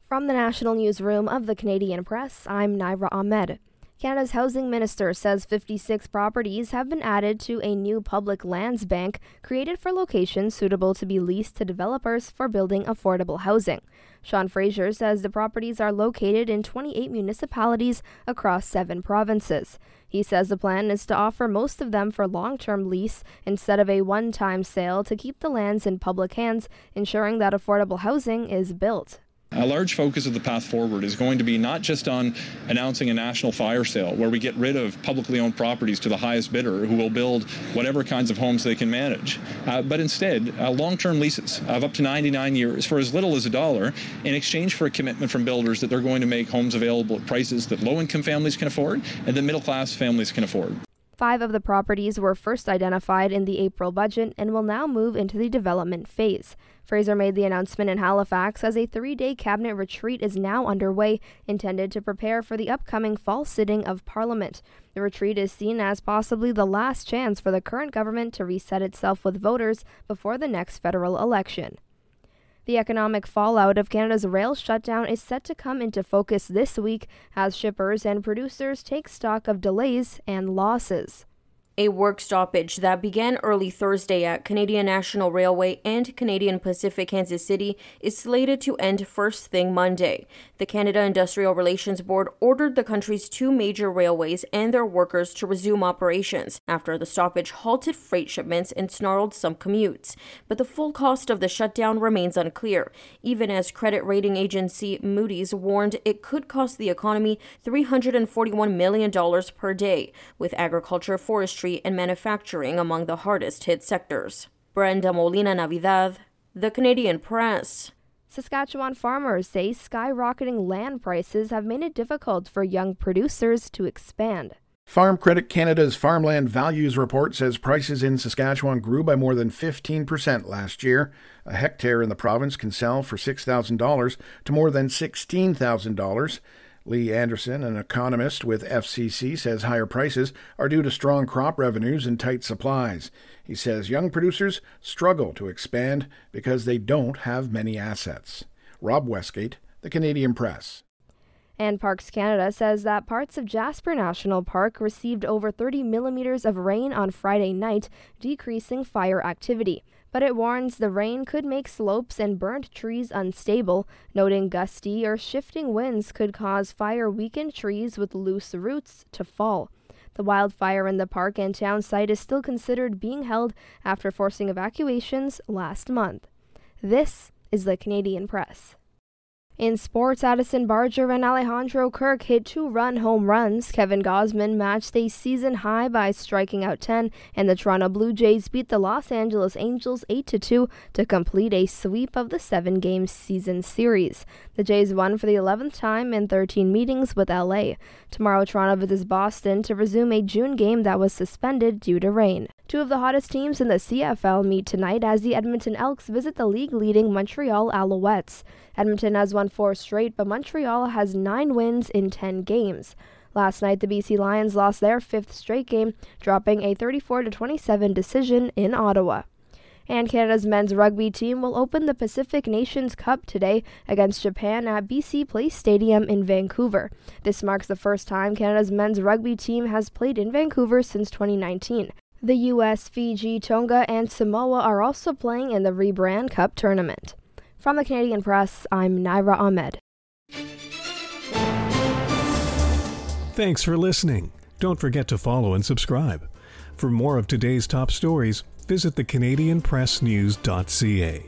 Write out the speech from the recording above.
From the National Newsroom of the Canadian Press, I'm Naira Ahmed. Canada's housing minister says 56 properties have been added to a new public lands bank created for locations suitable to be leased to developers for building affordable housing. Sean Fraser says the properties are located in 28 municipalities across 7 provinces. He says the plan is to offer most of them for long-term lease instead of a one-time sale to keep the lands in public hands, ensuring that affordable housing is built. A large focus of the path forward is going to be not just on announcing a national fire sale where we get rid of publicly owned properties to the highest bidder who will build whatever kinds of homes they can manage, but instead long-term leases of up to 99 years for as little as $1 in exchange for a commitment from builders that they're going to make homes available at prices that low-income families can afford and that middle-class families can afford. 5 of the properties were first identified in the April budget and will now move into the development phase. Fraser made the announcement in Halifax as a 3-day cabinet retreat is now underway, intended to prepare for the upcoming fall sitting of Parliament. The retreat is seen as possibly the last chance for the current government to reset itself with voters before the next federal election. The economic fallout of Canada's rail shutdown is set to come into focus this week as shippers and producers take stock of delays and losses. A work stoppage that began early Thursday at Canadian National Railway and Canadian Pacific Kansas City is slated to end first thing Monday. The Canada Industrial Relations Board ordered the country's 2 major railways and their workers to resume operations after the stoppage halted freight shipments and snarled some commutes. But the full cost of the shutdown remains unclear, even as credit rating agency Moody's warned it could cost the economy $341 million per day, with agriculture, forestry, and manufacturing among the hardest hit sectors. Brenda Molina Navidad, The Canadian Press. Saskatchewan farmers say skyrocketing land prices have made it difficult for young producers to expand. Farm Credit Canada's Farmland Values Report says prices in Saskatchewan grew by more than 15% last year. A hectare in the province can sell for $6,000 to more than $16,000. Lee Anderson, an economist with FCC, says higher prices are due to strong crop revenues and tight supplies. He says young producers struggle to expand because they don't have many assets. Rob Westgate, The Canadian Press. And Parks Canada says that parts of Jasper National Park received over 30 millimeters of rain on Friday night, decreasing fire activity. But it warns the rain could make slopes and burnt trees unstable, noting gusty or shifting winds could cause fire-weakened trees with loose roots to fall. The wildfire in the park and town site is still considered being held after forcing evacuations last month. This is the Canadian Press. In sports, Addison Barger and Alejandro Kirk hit 2-run home runs. Kevin Gausman matched a season high by striking out 10, and the Toronto Blue Jays beat the Los Angeles Angels 8-2 to complete a sweep of the 7-game season series. The Jays won for the 11th time in 13 meetings with LA. Tomorrow, Toronto visits Boston to resume a June game that was suspended due to rain. 2 of the hottest teams in the CFL meet tonight as the Edmonton Elks visit the league-leading Montreal Alouettes. Edmonton has won 4 straight, but Montreal has 9 wins in 10 games. Last night, the BC Lions lost their 5th straight game, dropping a 34-27 decision in Ottawa. And Canada's men's rugby team will open the Pacific Nations Cup today against Japan at BC Place Stadium in Vancouver. This marks the first time Canada's men's rugby team has played in Vancouver since 2019. The U.S., Fiji, Tonga, and Samoa are also playing in the Rebrand Cup tournament. From the Canadian Press, I'm Naira Ahmed. Thanks for listening. Don't forget to follow and subscribe. For more of today's top stories, visit thecanadianpressnews.ca.